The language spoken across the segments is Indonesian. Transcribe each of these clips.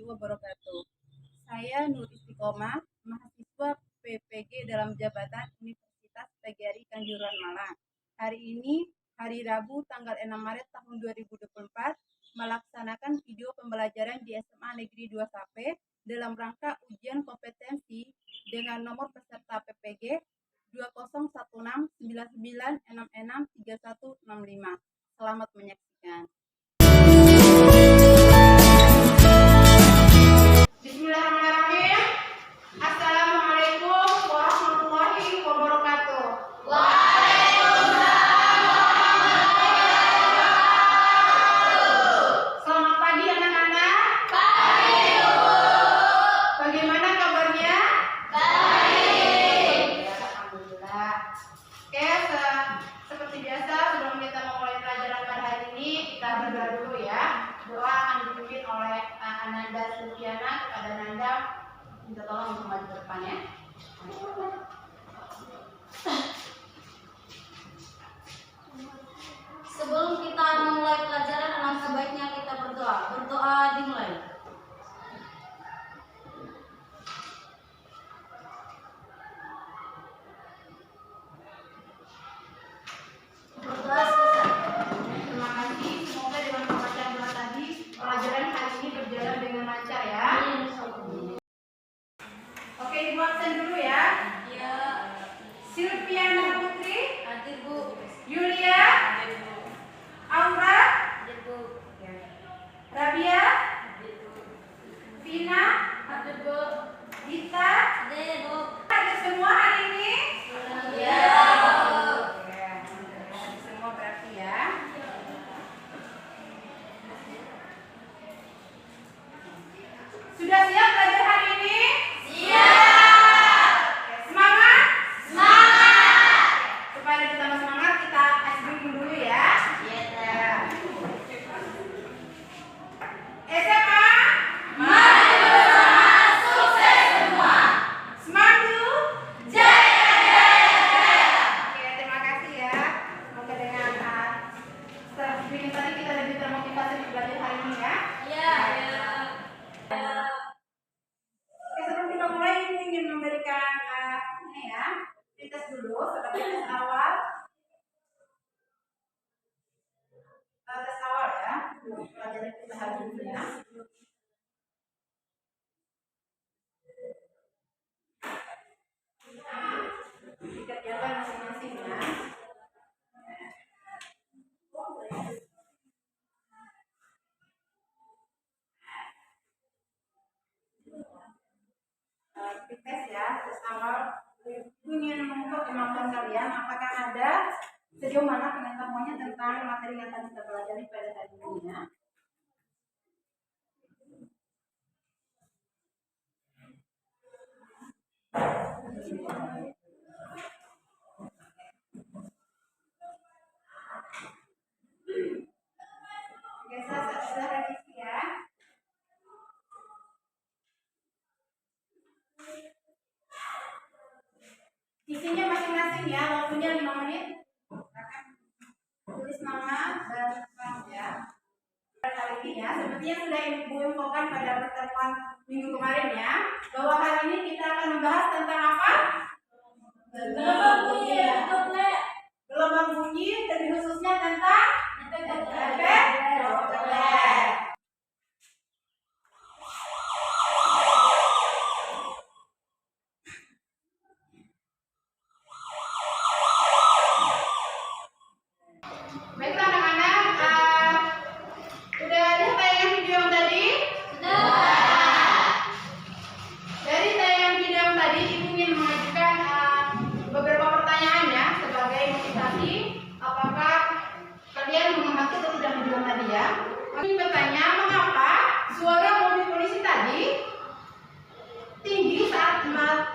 wabarakatuh. Saya Nur Istiqomah, mahasiswa PPG dalam jabatan Universitas PGRI Kanjuruhan Malang. Hari ini, hari Rabu, tanggal 6 Maret tahun 2024, melaksanakan video pembelajaran di SMA Negeri 2 Sape dalam rangka ujian kompetensi dengan nomor peserta PPG 201699663165. Selamat menyaksikan. Bismillahirrahmanirrahim. Assalamualaikum warahmatullahi wabarakatuh. Waalaikumsalam warahmatullahi wabarakatuh. Selamat pagi anak-anak. Pagi, Bu. Bagaimana kabarnya? Baik. Ya, alhamdulillah. Oke, seperti biasa sebelum kita memulai pelajaran pada hari ini, kita berdoa dulu ya. Doa akan dipimpin oleh Ananda Sulfiana. Kepada Nanda, minta tolong untuk maju ke depan ya. Sebelum kita memulai pelajaran, alangkah sebaiknya kita berdoa. Berdoa dimulai. Berdoa selesai. Terima kasih. Semoga dengan pembacaan doa tadi, pelajaran hari ini berjalan dengan lancar ya. Oke, Ibu absen dulu ya. Ya, Silviana Putri, hadir Bu. Yulia, Hadir Bu. Aura, Hadir Bu. Rabia, Hadir Bu. Vina, Hadir Bu. Dita. Hadir Bu. Hadir semua hari ini? Ya. Ya, hadir semua berarti ya. Sudah siap belajar hari ini? Siap. Oke, semangat? Semangat. Supaya kita semangat, kita SBM dulu ya. Ya. SMA, Mari bersama sukses semua. Semandu. Jaya jaya jaya. Oke, terima kasih ya. Semoga dengan strategi tadi kita lebih termotivasi untuk belajar hari ini ya. Ya. Oke, sebelum kita mulai, Ibu ingin memberikan ini ya, tes dulu sebagai tes awal. Tes awal ya, pelajaran kita hari ini ya. Dikerjakan masing-masing ya. Tes ya, tes awal. Ibu ingin mengukur kemampuan kalian, apakah ada sejauh mana pengetahuannya tentang materi yang akan kita pelajari pada hari ini ya. Oke, saya sudah revisi ya. Isinya masing-masing ya, waktunya 5 menit. Tulis nama dan kelas ya. Kali ini ya, seperti yang sudah Ibu infokan pada pertemuan minggu kemarin ya, bahwa hari ini kita akan membahas tentang apa? Gelombang bunyi ya, Gelombang bunyi, dan khususnya tentang efek Doppler. Baiklah anak-anak, udah lihat tayangan video yang tadi? Dari tayangan video yang tadi, Ibu ingin mengajukan beberapa pertanyaan ya sebagai motivasi. Apakah kalian mengamati atau tidak video yang tadi ya? Kami bertanya, mengapa suara mobil polisi tadi tinggi saat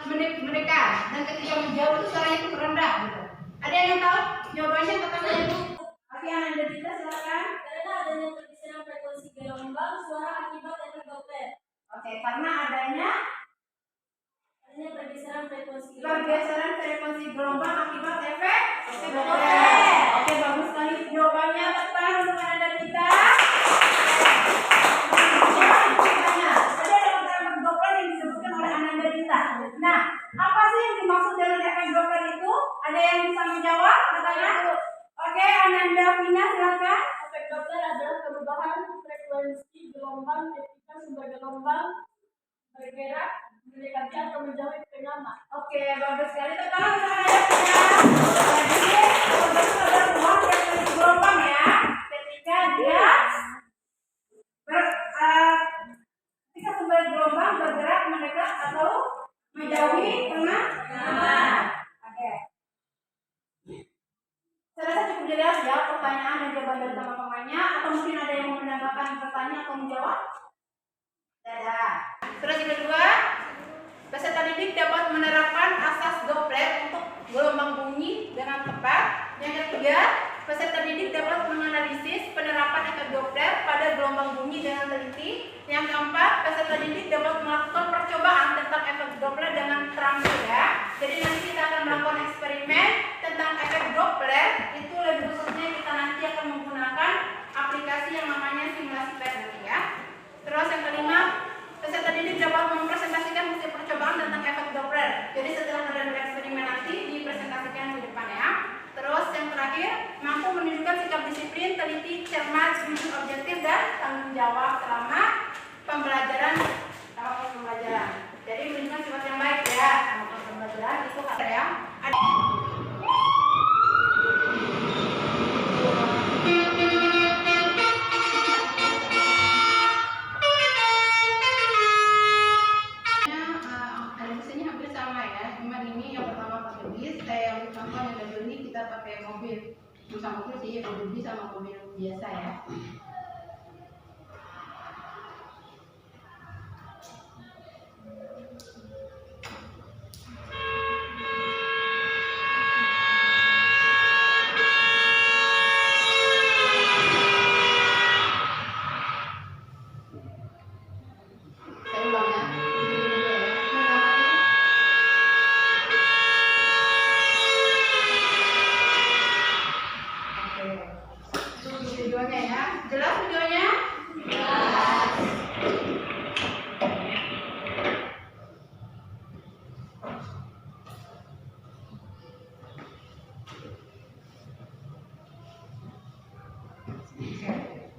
mendekat dan ketika menjauh itu suaranya itu rendah gitu. Ada yang tahu jawabannya pertanyaan itu? Oke, Ananda Dita silakan. Karena adanya pergeseran frekuensi gelombang suara akibat efek Doppler. Oke, karena adanya Pergeseran frekuensi gelombang akibat efek Doppler. Oke, bagus sekali jawabannya. Tepat untuk Ananda Dita. Tanya, ada Nah, apa sih yang dimaksud dengan efek Doppler itu? Ada yang bisa menjawab? Katanya? Oke, Ananda Vina silakan. Efek Doppler adalah perubahan frekuensi gelombang ketika sumber gelombang bergerak mendekati atau menjauhi penyama. Oke, bagus sekali. Teman teman ada punya. Jadi, ada perubahan frekuensi gelombang ya. Ketika dia ketika sumber gelombang bergerak mendekat atau menjauhi penyama. Oke. Saya rasa cukup jelas ya pertanyaan dan jawaban dari teman-temannya, atau mungkin ada yang mau menambahkan pertanyaan atau menjawab? Dadah. Terus yang kedua, peserta didik dapat menerapkan asas Doppler untuk gelombang bunyi dengan tepat. Yang ketiga, peserta didik dapat menganalisis penerapan efek Doppler pada gelombang bunyi dengan teliti. Yang keempat, peserta didik dapat melakukan percobaan tentang efek Doppler dengan terampil ya. Jadi nanti kita akan melakukan eksperimen tentang efek Doppler. Itu lebih khususnya kita nanti akan menggunakan aplikasi yang namanya simulasi PET ya. Terus yang kelima, peserta didik dapat mempresentasikan hasil percobaan tentang efek Doppler. Jadi setelah kalian bereksperimen nanti dipresentasikan di depan ya. Terus yang terakhir, mampu menunjukkan sikap disiplin, teliti, cermat, jujur, objektif dan tanggung jawab selama pembelajaran. Jadi menunjukkan sifat yang baik ya selama pembelajaran itu ada ya. Kita pakai mobil, sama mobil sih, mobil sama mobil biasa ya. Saya ulang ya. Videonya ya, jelas videonya? Jelas.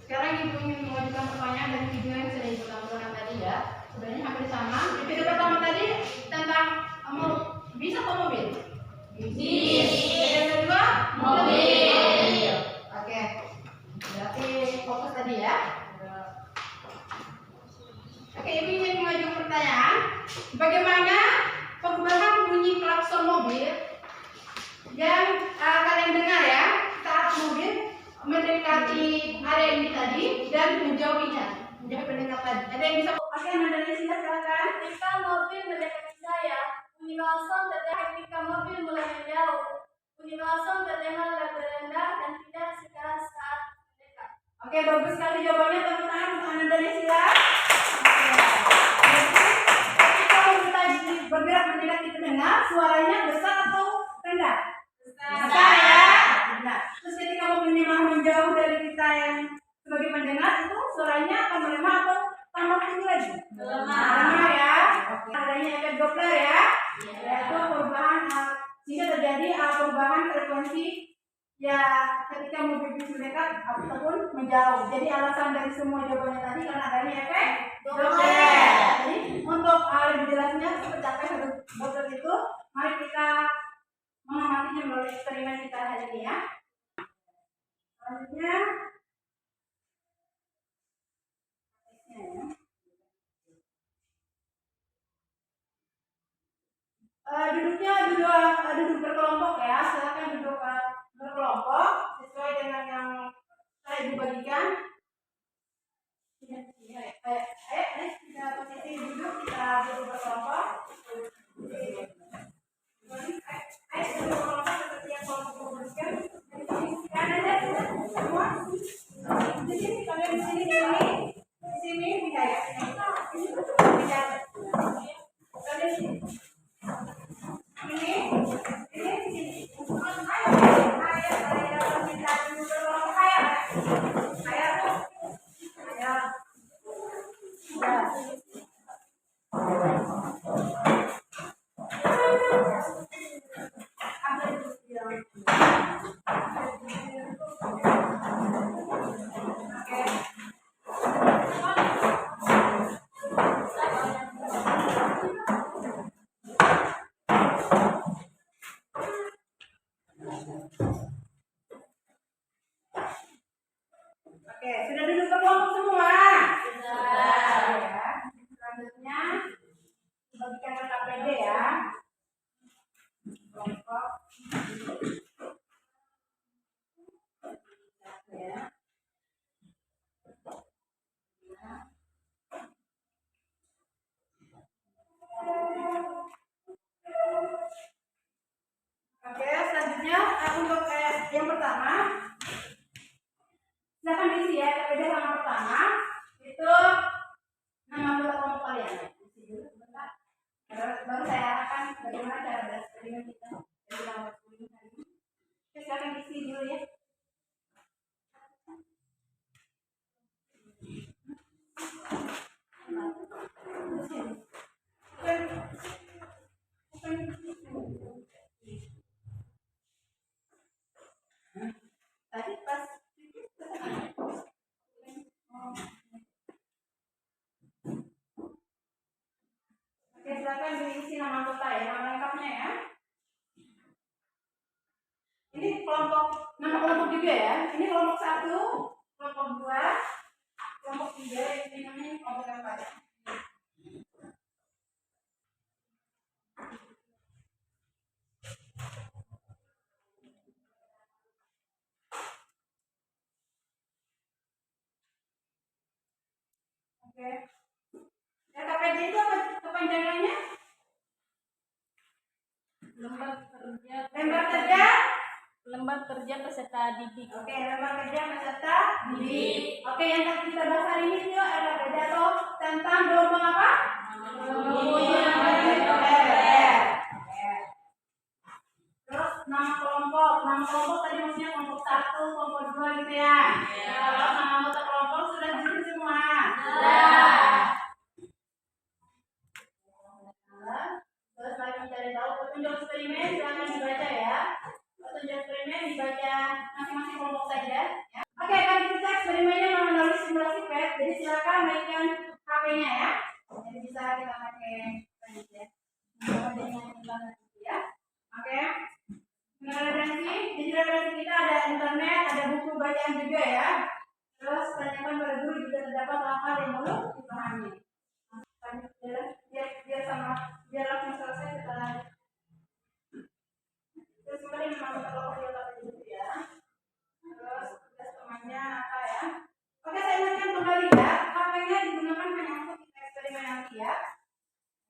Sekarang ibu ingin mengajukan pertanyaan dari video yang sudah ibu tonton tadi ya. Sebenarnya hampir sama. Di video pertama tadi tentang bis atau mobil? Bis. Yang kedua mobil. Oke. Berarti fokus tadi ya. Oke, ibu ingin mengajukan pertanyaan. Bagaimana perubahan bunyi klakson mobil yang kalian dengar ya saat mobil mendekati area ini tadi dan menjauhinya, menjauhi pendengar tadi. Ada yang bisa? Oke, Nanda silakan. Ketika mobil mendekati saya, bunyi klakson terdengar. Ketika mobil mulai menjauh, bunyi klakson terdengar lebih rendah dan tidak sekeras saat mendekat. Oke, bagus sekali jawabannya teman-teman. Nanda silakan. Ketika mobil tadi bergerak mendekati pendengar, suaranya besar atau rendah? Besar ya. Nah, terus ketika mobilnya malah menjauh dari kita yang sebagai pendengar, itu suaranya akan melemah atau tambah tinggi lagi? Melemah ya. Oke. Adanya efek Doppler ya, yaitu perubahan jika terjadi perubahan frekuensi ya ketika mobil bis mendekat ataupun menjauh. Jadi alasan dari semua jawabannya tadi karena adanya efek Doppler. Jadi untuk lebih jelasnya seperti apa efek Doppler itu, mari kita mengamatinya melalui eksperimen kita hari ini ya. Selanjutnya duduknya duduk berkelompok ya. Silakan duduk berkelompok sesuai dengan yang saya dibagikan. Kita posisi duduk, kita duduk berkelompok. Seperti yang kelompok berikan. Kanan ya semua. Di sini kalian di sini tidak ya. Tidak. Kalian di sini. Ini di sini. Ayo. Oke, sudah duduk ke kelompok semua? Sudah. Ya. Selanjutnya bagikan ke KPD ya. Kelompok. Ya. Oke, selanjutnya untuk yang pertama, silakan diisi ya KPD yang pertama itu nama anggota kelompok kalian. Isi dulu sebentar. Baru saya arahkan bagaimana cara bereksperimen kita dari nomor 10 hari ini. Oke, silakan diisi dulu ya. Tadi pas Oke, silakan diisi nama anggota ya, nama lengkapnya ya. Ini nama kelompok juga ya. Ini kelompok 1, kelompok 2, kelompok 3, ini namanya kelompok yang pada. Oke. KPD itu apa kepanjangannya? Lembar kerja peserta didik. Oke, lembar kerja peserta didik. Oke, yang kita bahas hari ini itu adalah pidato tentang gelombang apa? Terus nama kelompok tadi maksudnya kelompok 1, kelompok 2 gitu ya. Terus nama anggota kelompok sudah ditulis semua. Terus lagi mencari tahu petunjuk eksperimen, silakan dibaca ya. Petunjuk eksperimen dibaca masing-masing kelompok saja. Ya. Oke, kan kita eksperimennya melalui simulasi PET, jadi silakan mainkan HP-nya ya. Jadi bisa kita pakai ya. Ya. Oke. Referensi, di referensi kita ada internet, ada buku bacaan juga ya. Terus tanyakan pada guru juga terdapat hal-hal yang perlu dipahami. Biar langsung selesai kita lanjut. Terus kembali memang kalau dulu ya. Terus tugas temannya apa ya? Oke, saya ingatkan kembali ya. HP-nya digunakan hanya untuk kita eksperimen nanti ya.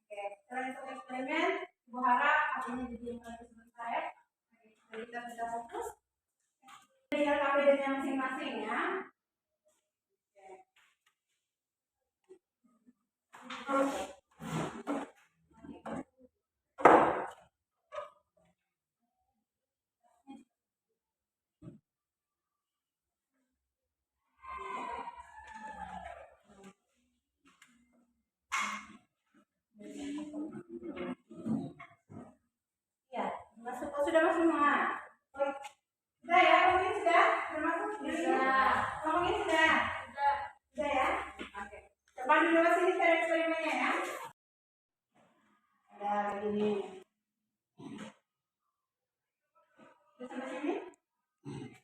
Oke, selain untuk eksperimen, Ibu harap HP-nya jadi yang lebih sebentar ya. Jadi kita bisa fokus. Lihat KPD-nya masing-masing ya. Oke. Ya, masuk. Oh, sudah masuk semua. Oh, sudah ya, mungkin sudah masuk. Sudah. Mungkin sudah. Sudah ya. Oke. Coba dulu sini cara eksperimennya ya. Ada begini. Sudah sampai sini?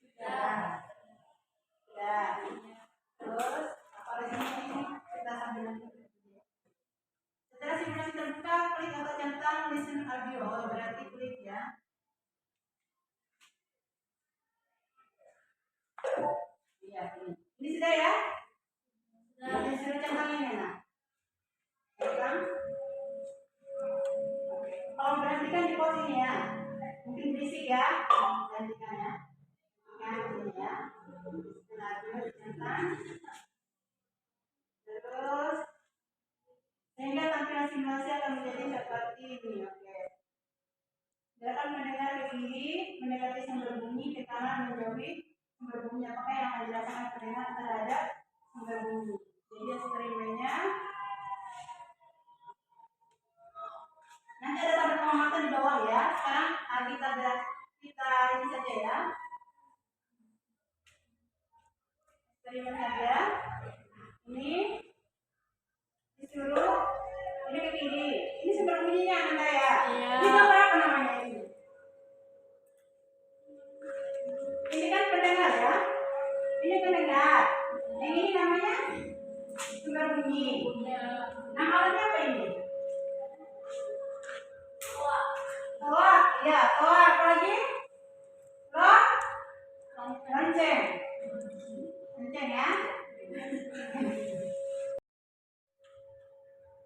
Sudah. Sudah. Terus apa lagi ini? Kita sambil nanti. Setelah simulasi terbuka, klik atau centang listen audio, berarti klik ya. Iya, ini sudah ya? Sudah. Sudah centangin ya, nah. Centang. Oke. Kalau berhentikan di pos ini ya. Mungkin berisik ya. Berhentikan ya. Nah, ini ya. Listen audio centang. Terus sehingga tampilan simulasi akan menjadi seperti ini. Oke. Silakan mendengar ke kiri, mendekati sumber bunyi, ke kanan menjauhi sumber bunyi. Apakah yang akan dirasakan pendengar terhadap sumber bunyi? Jadi eksperimennya nanti ada tabel pengamatan di bawah ya. Sekarang kita ini saja ya. Eksperimen saja. Ini disuruh ini ke kiri. Ini sumber bunyinya Anda ya. Ini berapa Ya, toa apa lagi? Lonceng. Lonceng ya.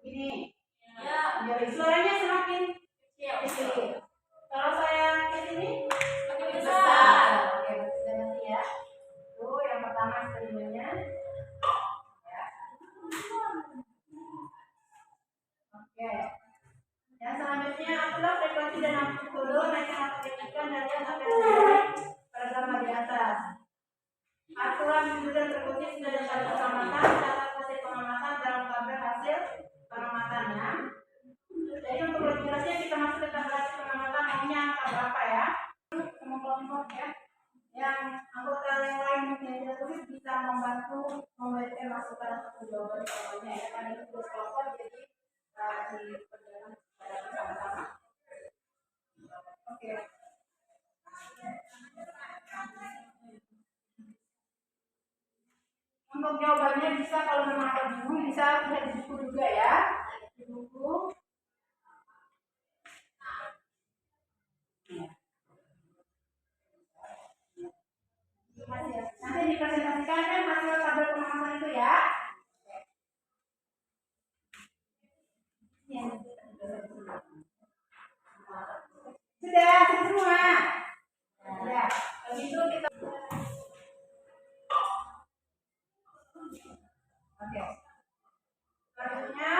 Ini. Ya. Biar suaranya semakin kecil. Kalau saya ke sini Semakin besar. besar. Oke, kita ganti ya. Tuh, yang pertama eksperimennya. Ya. Oke. Yang selanjutnya adalah frekuensi dan amplitudo naikkan atau turunkan dari yang akan pada gambar di atas. Aturan dan frekuensi sudah dapat pengamatan, catat hasil pengamatan dalam tabel hasil pengamatannya. Jadi untuk lebih jelasnya kita masuk ke tabel hasil pengamatan maunya angka berapa ya? Kelompok ya. Yang anggota yang lain mungkin yang tidak tulis bisa membantu memberikan masukan atau jawaban jawabannya ya. Karena itu tulis kelompok jadi di perjalanan bersama-sama. Oke. Untuk jawabannya bisa kalau memang ada bingung bisa lihat di buku juga ya. Di buku. Nanti dipresentasikan kan hasil tabel pengamasan itu ya. Sudah semua. Ya, kalau gitu kita. Oke. Selanjutnya,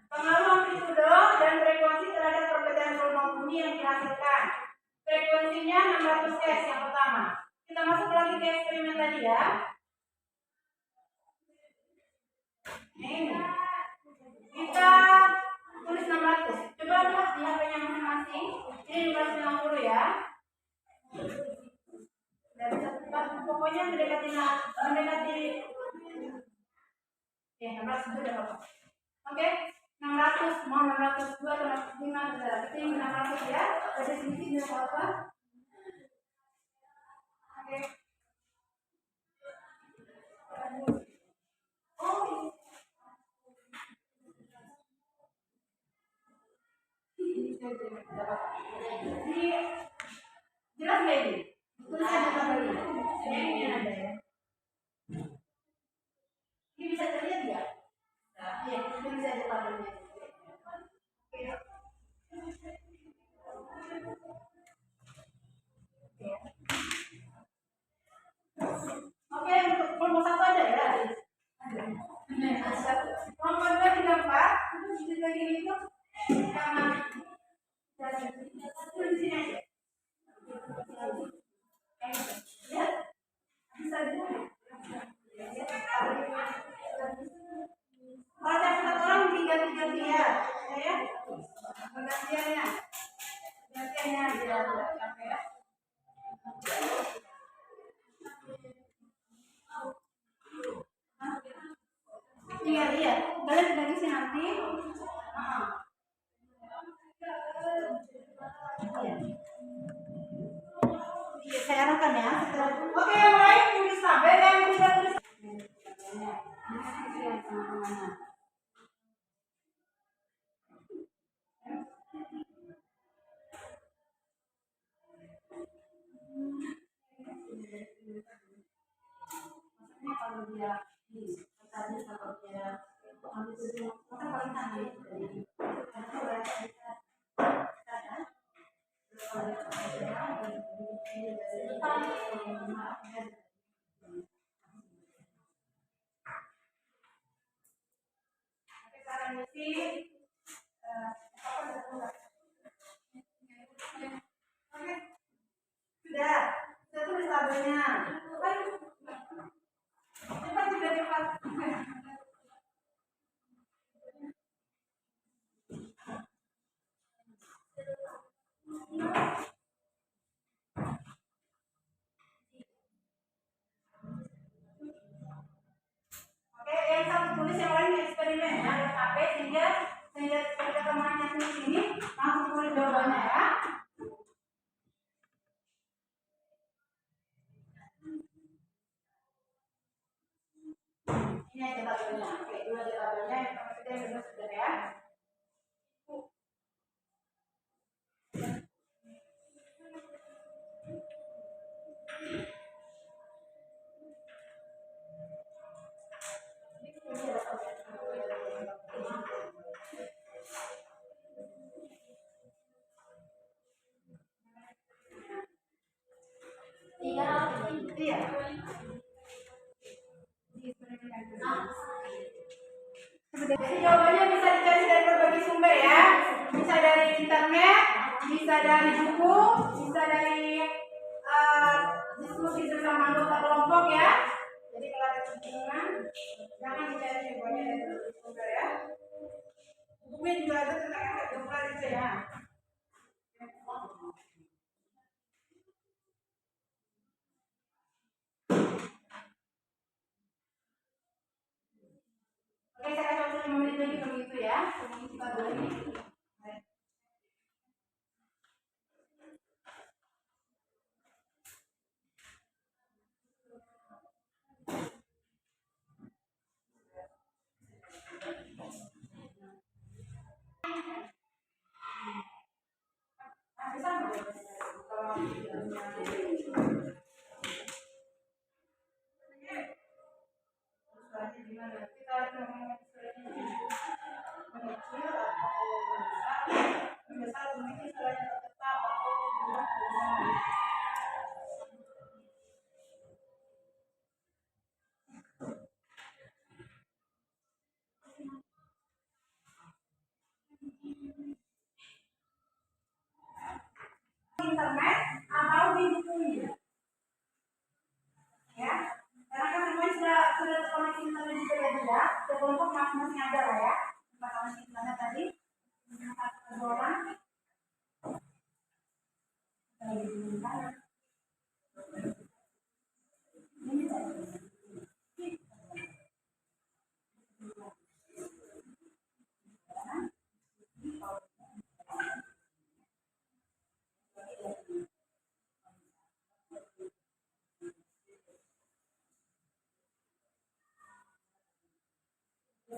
pengaruh amplitudo dan frekuensi terhadap perbedaan volume bunyi yang dihasilkan. Frekuensinya 600 Hz yang pertama. Kita masuk lagi ke eksperimen tadi ya. Ini. Kita tulis 600. Coba lihat di HP-nya masing-masing. Ini 250 ya. Dan pokoknya mendekati ya 600 itu udah apa? Oke, 600 mau 602 atau 605 berarti 600 ya. Dari sini tidak apa-apa. Oke. Oh. Jadi jelas nggak ini? Tulis aja tabelnya. Ini ada ya. Ini bisa terlihat nggak? Iya, tulis aja tabelnya. Oke, untuk kelompok satu ada ya? Ada. Kelompok 2, 3, 4 itu lagi itu sama dari di sini aja. Ya, bisa dulu. Kalau ada satu orang diganti-ganti ya, ya. Pergantiannya, gantiannya biar capek ya. Iya, iya. Kalian sudah bisa nanti. Iya, saya arahkan ya. Oke, yang lain tulis tabel, yang tidak tulis. Maksudnya kalau dia tadi kalau dia ambil tujuh, maka paling tinggi dari karena berarti bisa sudah, saya tulis tabelnya. Cepat juga cepat. Oke, yang satu tulis yang lain eksperimen ya, HP sehingga ketika temannya tulis ini langsung tulis jawabannya ya. Ini aja tabelnya. Oke, dua aja tabelnya. Yang pertama kita yang sudah ya. Jadi jawabannya bisa dicari dari berbagai sumber ya. Bisa dari internet, bisa dari buku, bisa dari diskusi bersama anggota kelompok ya. Jadi kalau ada kebingungan, jangan dicari jawabannya dari berbagai sumber ya. Bukunya juga ada tentang efek Doppler itu ya. Oke, saya kasih waktu 5 menit lagi begitu ya. Sebelum kita mulai. Internet atau di bukunya ya, karena kan semuanya sudah terkoneksi internet juga ya juga ke kelompok masing-masing ada lah ya informasi internet tadi satu orang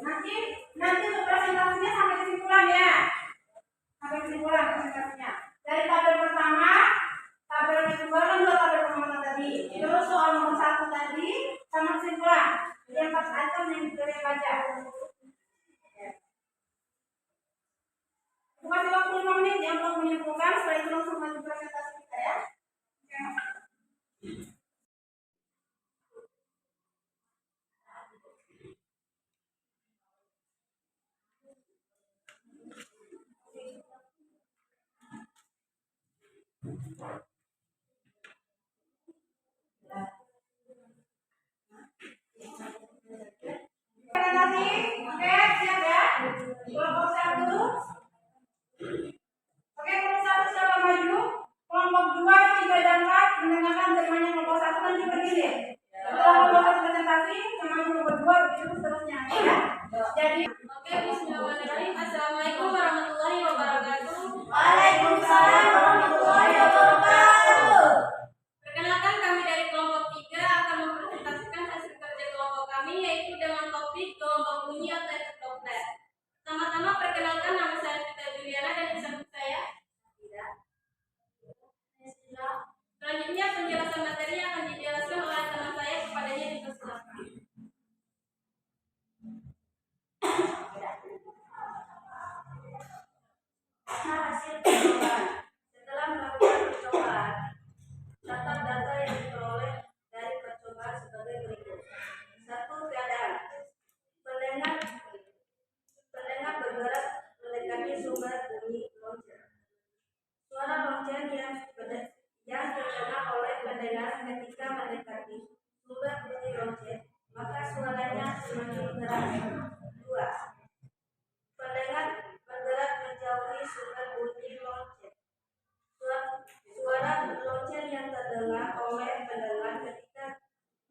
nanti untuk presentasinya sampai kesimpulan ya, sampai kesimpulan presentasinya dari tabel pertama, tabel kedua kan dua tabel pengamatan tadi, terus soal nomor 1 tadi sama kesimpulan, jadi 4 item yang kita baca. Bukan waktu 5 menit ya untuk menyimpulkan, setelah itu langsung maju presentasi kita ya. Presentasi, oke siap ya. Kelompok 1. Oke, kelompok 1 siapa maju? Kelompok 2, 3, dan 4 mendengarkan temanya kelompok 1 nanti berdiri. Setelah kelompok 1 presentasi, yang maju kelompok 2 begitu seterusnya ya. Jadi, Oke, bismillahirrahmanirrahim. Assalamualaikum warahmatullahi wabarakatuh. Waalaikumsalam warahmatullahi wabarakatuh. Perkenalkan, kami dari kelompok 3 akan mempresentasikan hasil kerja kelompok kami, yaitu dengan topik gelombang bunyi atau efek Doppler. Pertama-tama perkenalkan, nama saya Vita Juliana dan bersama saya Tidak. Selanjutnya penjelasan materi akan dijelaskan oleh teman saya, kepadanya dipersilakan. Nah, hasil percobaan. Setelah melakukan percobaan, catat data yang diperoleh dari percobaan sebagai berikut. 1. Keadaan. Pendengar bergerak mendekati sumber bunyi lonceng. Suara lonceng yang terdengar oleh pendengar ketika mendekati sumber bunyi lonceng, maka suaranya semakin keras. 2. Pendengar bergerak menjauhi sumber bunyi lonceng. Suara lonceng yang terdengar oleh pendengar ketika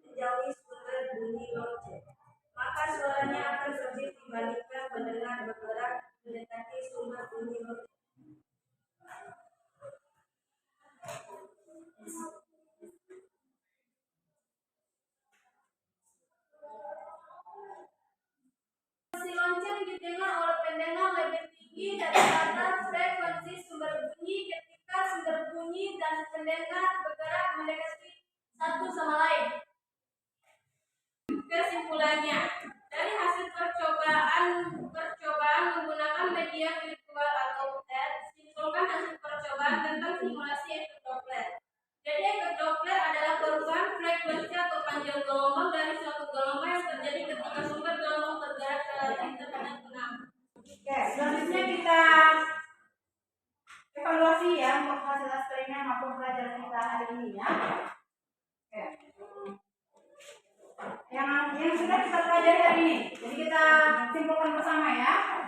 menjauhi sumber bunyi lonceng, maka suaranya akan lebih dibandingkan pendengar bergerak mendekati sumber bunyi lonceng. Si lonceng didengar oleh pendengar lebih tinggi daripada frekuensi sumber bunyi ketika sumber bunyi dan pendengar bergerak mendekati satu sama lain. Kesimpulannya, dari hasil percobaan menggunakan media virtual atau TED, simpulkan hasil percobaan tentang simulasi efek Doppler. Jadi efek Doppler adalah perubahan frekuensi atau panjang gelombang dari suatu gelombang yang terjadi ketika sumber gelombang bergerak relatif terhadap evaluasi ya untuk hasil eksperimen maupun pelajaran kita hari ini ya. Oke. Yang sudah kita pelajari hari ini. Jadi kita simpulkan bersama ya.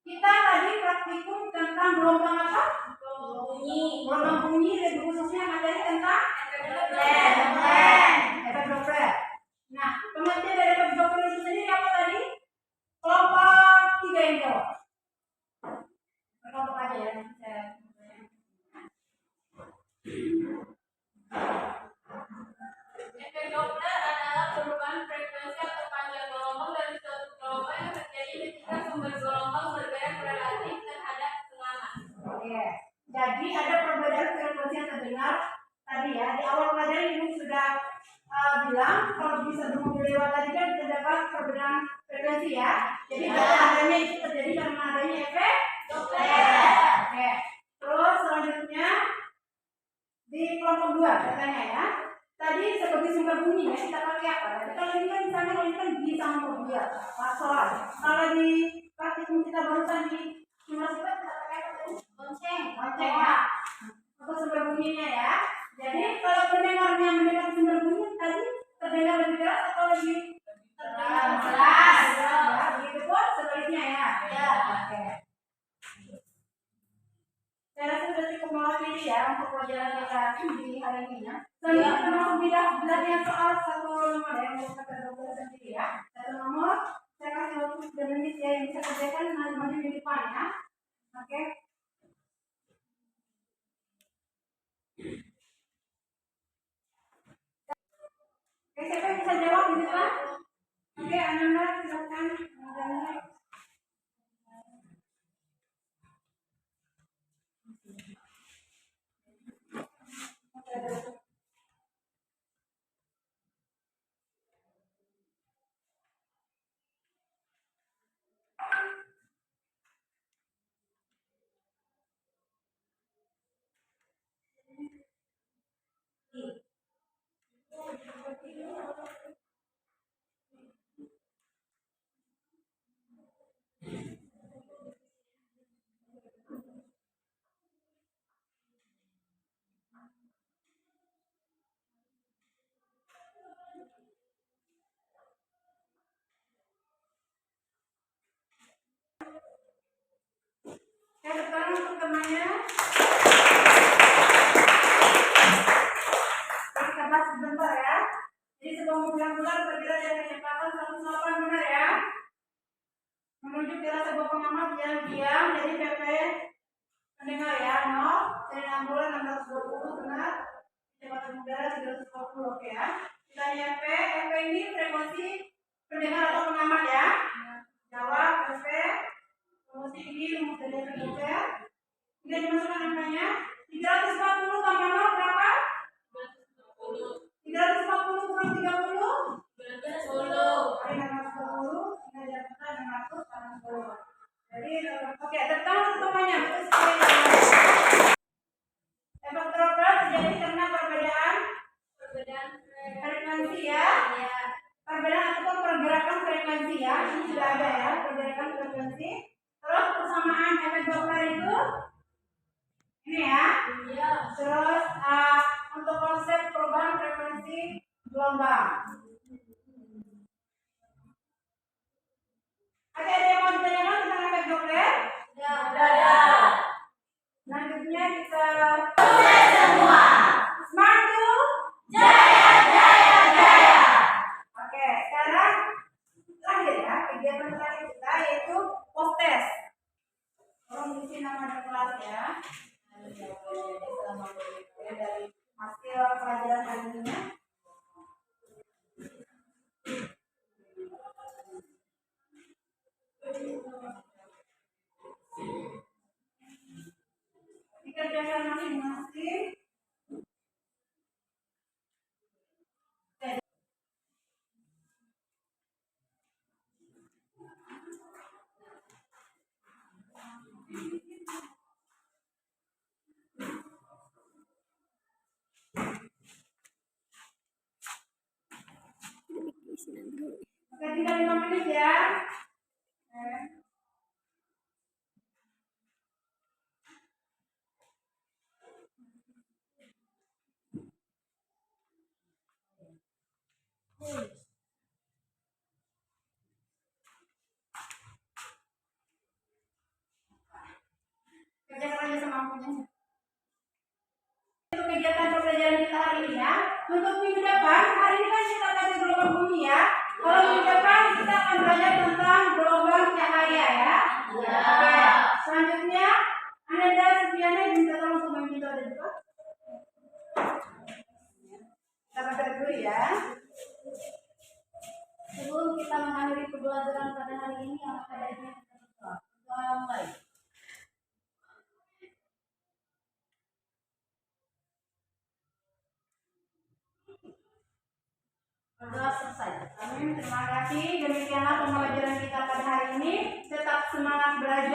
Kita tadi praktikum tentang gelombang apa? Gelombang bunyi dan khususnya materi tentang efek Doppler. Nah, pengertian dari efek Doppler itu sendiri apa tadi? Kelompok 3 yang jawab. Kelompok aja ya. Efek Doppler adalah perubahan frekuensi atau panjang gelombang dari suatu gelombang yang terjadi ketika sumber gelombang bergerak relatif terhadap ketenangan. Oke. Jadi ada perbedaan frekuensi yang terdengar tadi ya. Di awal pelajaran ini sudah bilang kalau bisa bermobil lewat tadi kan terdapat perbedaan frekuensi ya. Jadi adanya itu terjadi karena adanya efek Doppler. Oke. Terus selanjutnya di kelompok 2 katanya ya. Tadi sebagai sumber bunyi ya kita pakai apa? Jadi kalau ini kan misalnya ini kan di sama dia, soal. Kalau di praktikum kita barusan di simulasi kita pakai apa tadi? Lonceng ya. Untuk sumber bunyinya ya. Jadi kalau pendengarnya mendengar sumber bunyi tadi terdengar lebih keras atau lebih keras? Ya, begitu pun sebaliknya ya. Ya. Oke. Saya rasa sudah cukup mewakili ya untuk pelajaran kita di hari ini ya. Selanjutnya kita mau belajar soal satu nomor ya, yang kita belajar sendiri ya. Satu nomor, saya kasih waktu 3 menit ya yang bisa kerjakan nanti maju di depan ya. Oke. Oke, siapa yang bisa jawab di depan? Oke, anak-anak silakan. Saya depan untuk temannya. Kita bahas sebentar ya. Jadi sebelum bulan-bulan berkira dari kecepatan 108 benar ya. Menuju ke sebuah pengamat yang diam, jadi PP pendengar ya 0, dari 6 bulan 620 benar. Kecepatan udara 320 oke ya. Kita lihat P ini frekuensi pendengar atau pengamat ya. Jawab PP. Frekuensi ini rumus dari efek Doppler. Ini dimasukkan angkanya 340 tambah 0 berapa? 340 kurang 30 10. kali 620 ini dapatkan 680. Jadi oke, tentang temannya betul sekali. Efek Doppler terjadi karena perbedaan frekuensi ya. Perbedaan ataupun pergerakan frekuensi ya. Ini sudah ada ya, pergerakan frekuensi. Terus persamaan efek Doppler itu ini ya. Terus untuk konsep perubahan frekuensi gelombang. Oke, ada yang mau ditanyakan tentang efek Doppler? Ada. Selanjutnya kita semua. Smart to jaya. Oke, sekarang terakhir ya kegiatan terakhir kita yaitu post test. Tolong isi nama dan kelas ya. Dari hasil pelajaran hari ini ya. Dikerjakan masing-masing. Oke, tinggal 5 menit ya. aja semampunya. Untuk kegiatan pembelajaran kita hari ini ya. Untuk minggu depan, hari ini kan kita belajar gelombang bumi ya. Kalau minggu depan kita akan belajar tentang gelombang cahaya ya. Ya. Oke. Selanjutnya, Ananda Sufiana minta tolong sama yang pintu ada juga. Kita baca dulu ya. Sebelum kita mengakhiri pembelajaran pada hari ini, alangkah baiknya kita berdoa. Doa mulai. Berdoa selesai. Amin. Terima kasih. Demikianlah pembelajaran kita pada hari ini. Tetap semangat belajar.